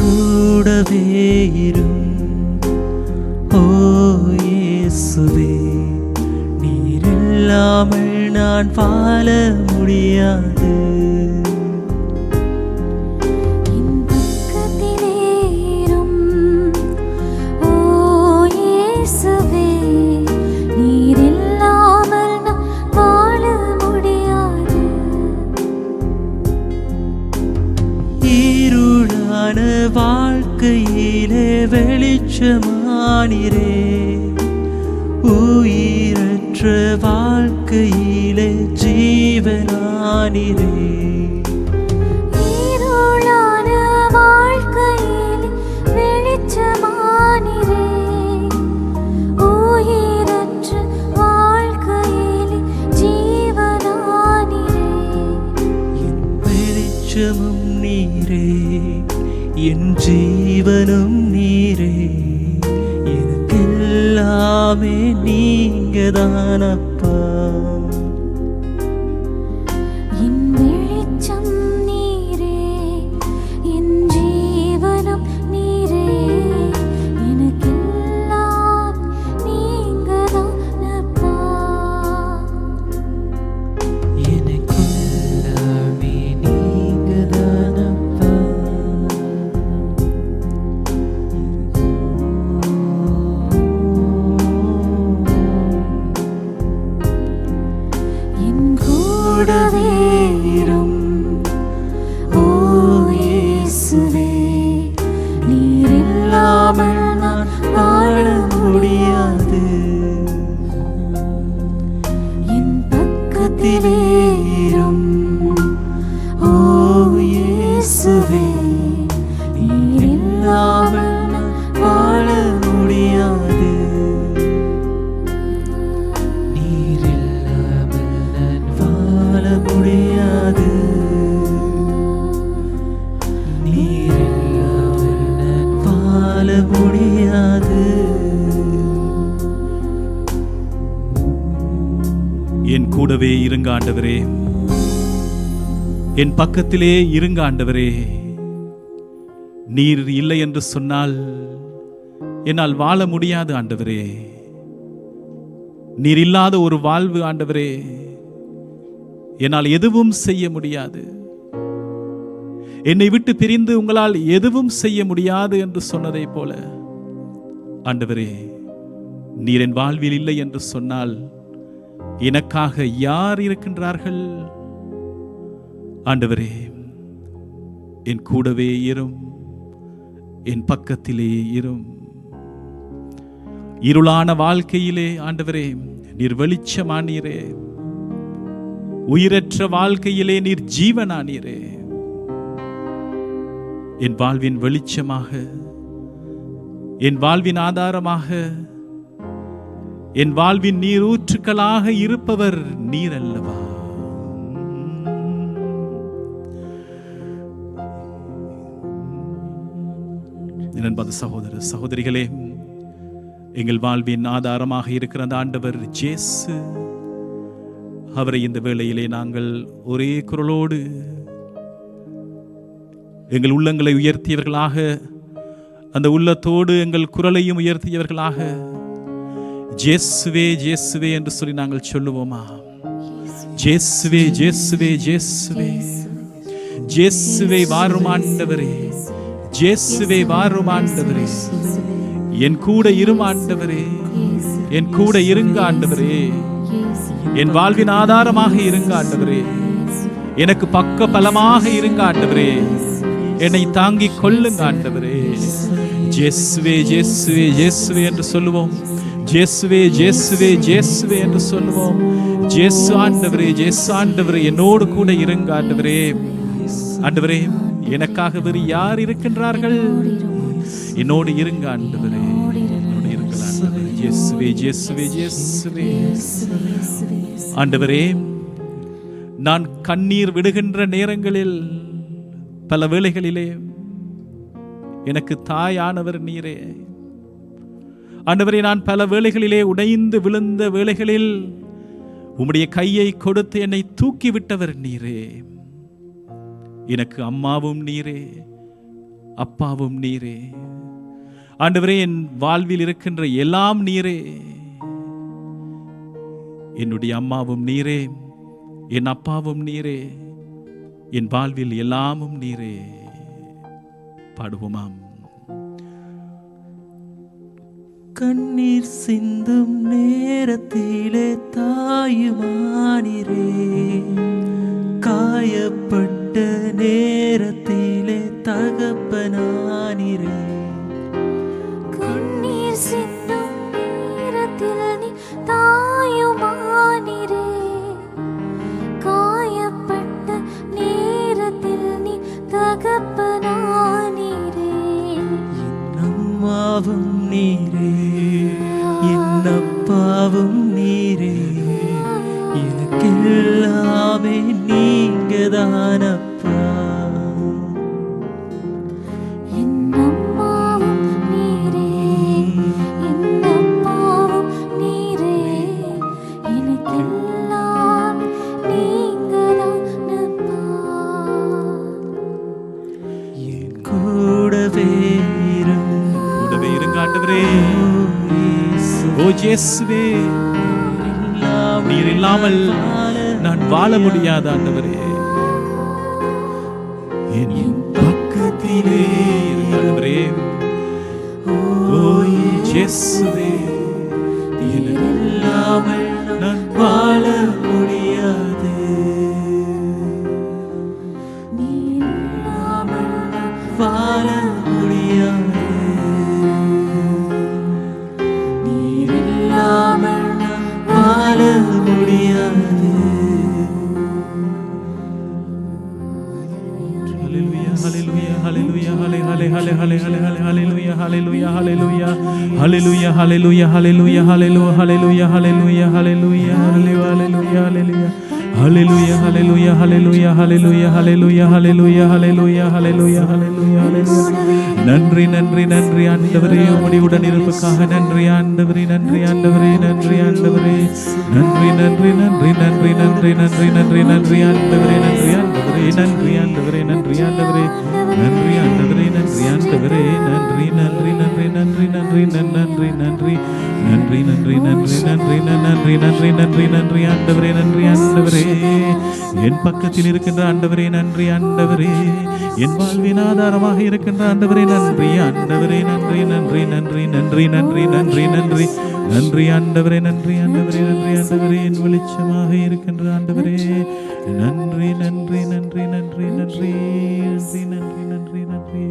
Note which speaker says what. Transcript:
Speaker 1: கூடவே இரும். ஓ இயேசுவே, நீர் இல்லாமல் நான் வாழ முடியாது. வாழ்க்கையிலே வெளிச்சமானிரே, உயிரற்ற வாழ்க்கையிலே ஜீவனானிரே.
Speaker 2: இருளான வாழ்க்கையிலே வெளிச்சமானிரே, உயிரற்ற வாழ்க்கையிலே ஜீவனானிரே.
Speaker 1: என் வெளிச்சமும் நீரே, என் ஜீவனும் நீரே, எனக்கெல்லாமே நீங்கதானப்பா.
Speaker 2: என் வெளிச்சம் நீரே, என் ஜீவனும் நீரே, எனக்கெல்லாம் நீங்கதானப்பா.
Speaker 1: எனக்கெல்லாமே நீங்கதானப்பா. கூடவே இரும். ஓ இயேசுவே, நீர் இல்லாமல் நான் வாழ முடியாது. என் பக்கத்திலே இரும். ஓ இயேசுவே, நீர் இல்லாமல் நான் வாழ முடியாது. நீர் இல்லாமல் நான் வாழ முடியாது. நீர் இல்லாமல் நான் வாழ முடியாது.
Speaker 3: என் கூடவே இருங்க ஆண்டவரே, என் பக்கத்திலே இருங்க ஆண்டவரே. நீர் இல்லை என்று சொன்னால் என்னால் வாழ முடியாது ஆண்டவரே. நீர் இல்லாத ஒரு வாழ்வு ஆண்டவரே, என்னால் எதுவும் செய்ய முடியாது. என்னை விட்டு பிரிந்து உங்களால் எதுவும் செய்ய முடியாது என்று சொன்னதை போல ஆண்டவரே, நீர் என் வாழ்வில் இல்லை என்று சொன்னால் எனக்காக யார் இருக்கின்றார்கள்? ஆண்டவரே, என் கூடவே இரும், என் பக்கத்திலே இரும். இருளான வாழ்க்கையிலே ஆண்டவரே நீர் வெளிச்சமானீரே, உயிரற்ற வாழ்க்கையிலே நீர் ஜீவனானீரே. என் வாழ்வின் வெளிச்சமாக, என் வாழ்வின் ஆதாரமாக, என் வாழ்வின் நீரூற்றுக்களாக இருப்பவர் நீர் அல்லவா? அன்பான சகோதர சகோதரிகளே, எங்கள் வாழ்வின் ஆதாரமாக இருக்கிற அந்த ஆண்டவர் இயேசு, அவரை இந்த வேளையிலே நாங்கள் ஒரே குரலோடு எங்கள் உள்ளங்களை உயர்த்தியவர்களாக, அந்த உள்ளத்தோடு எங்கள் குரலையும் உயர்த்தியவர்களாக ஜேசுவே ஜேசுவே என்று சொல்லி நாங்கள் சொல்லுவோமா? ஜேசுவே ஜேசுவே ஜேசுவே ஜேசுவே வாரும் ஆண்டவரே, ஜேசுவே வாரும் ஆண்டவரே, என் கூட இரும் ஆண்டவரே, என் கூட இருங்க ஆண்டவரே, என் வாழ்வின் ஆதாரமாக இருங்க ஆண்டவரே, எனக்கு பக்க பலமாக இருங்க ஆண்டவரே, என்னை தாங்கிக் கொள்ளுங்க ஆண்டவரே. ஜேசுவே ஜேசுவே ஜேசுவே என்று சொல்லுவோம். ஜேசுவே ஜேசுவே ஜேசுவே என்று சொல்லுவோம். ஜேசு ஆண்டவரே, ஜேசு ஆண்டவரே, என்னோடு கூட இருங்க ஆண்டவரே. ஆண்டவரே, எனக்காக வேறு யார் இருக்கின்றார்கள்? என்னோடு இருங்க ஆண்டவரே, என்னோடு இருக்கலாம் ஆண்டவரே. ஜேசுவே ஜேசுவே ஜேசுவே. ஆண்டவரே, நான் கண்ணீர் விடுகின்ற நேரங்களில் பல வேளைகளிலே எனக்கு தாயானவர் நீரே. ஆண்டவரே, நான் பல வேளைகளிலே உடைந்து விழுந்த வேளைகளில் உம்முடைய கையை கொடுத்து என்னை தூக்கி விட்டவர் நீரே. எனக்கு அம்மாவும் நீரே, அப்பாவும் நீரே. ஆண்டவரே, என் வாழ்வில் இருக்கின்ற எல்லாம் நீரே. என்னுடைய அம்மாவும் நீரே, என் அப்பாவும் நீரே, என் வாழ்வில் எல்லாமும் நீரே. பாடுவோமாம்.
Speaker 1: கண்ணீர் சிந்தும் நேரத்திலே தாயுமானிரே, காயப்பட்ட நேரத்திலே தகப்பனானிரே.
Speaker 2: கண்ணீர் சிந்தும் நேரத்தில் நீ தாயுமானிரே, காயப்பட்ட நேரத்தில் நீ தகப்பனானிரே.
Speaker 1: அம்மாவும் நீரே, என் அப்பாவும் நீரே, எனக்கெல்லாமே நீங்கதானப்பா.
Speaker 2: என் அம்மாவும் நீரே, என் அப்பாவும் நீரே, எனக்கெல்லாம் நீங்கதானப்பா.
Speaker 1: என் கூடவே
Speaker 3: இருங்க ஆண்டவரே. ஓ இயேசுவே, நீர் இல்லாமல் நான் வாழ முடியாது ஆண்டவரே. என் பக்கத்திலே ஆண்டவரே. ஓ இயேசுவே, நீர் இல்லாமல் நான் வாழ முடியாது.
Speaker 2: நீர் இல்லாமல்
Speaker 1: வாழ முடியாது. வாழ முடியாது.
Speaker 3: Hallelujah, hallelujah, hallelujah, hallelujah, hallelujah, hallelujah, hallelujah, hallelujah, hallelujah, hallelujah, hallelujah, hallelujah, hallelujah, hallelujah, hallelujah, hallelujah. Hallelujah, hallelujah, hallelujah, hallelujah, hallelujah, hallelujah, hallelujah, hallelujah, hallelujah, hallelujah. நன்றி நன்றி நன்றி ஆண்டவரே, உம்முடன் இருப்பதற்காக நன்றி ஆண்டவரே, நன்றி ஆண்டவரே, நன்றி ஆண்டவரே, நன்றி நன்றி நன்றி நன்றி நன்றி நன்றி நன்றி நன்றி ஆண்டவரே, நன்றி ஆண்டவரே, நன்றி ஆண்டவரே, நன்றி ஆண்டவரே, நன்றி ஆண்டவரே, நன்றி ஆண்டவரே, நன்றி நன்றி நன்றி நன்றி நன்றி நன்றி நன்றி நன்றி நன்றி நன்றி நன்றி நன்றி நன்றி நன்றி நன்றி ஆண்டவரே, நன்றி ஆண்டவரே. என் பக்கத்தில் இருக்கின்ற ஆண்டவரே, நன்றி ஆண்டவரே. என் வாழ்வின் ஆதாரமாக இருக்கின்ற ஆண்டவரே, நன்றி ஆண்டவரே, நன்றி நன்றி நன்றி நன்றி நன்றி நன்றி நன்றி நன்றி ஆண்டவரே, நன்றி ஆண்டவரே, நன்றி ஆண்டவரே. என் வெளிச்சமாக இருக்கின்ற ஆண்டவரே, நன்றி நன்றி நன்றி நன்றி நன்றி நன்றி நன்றி நன்றி நன்றி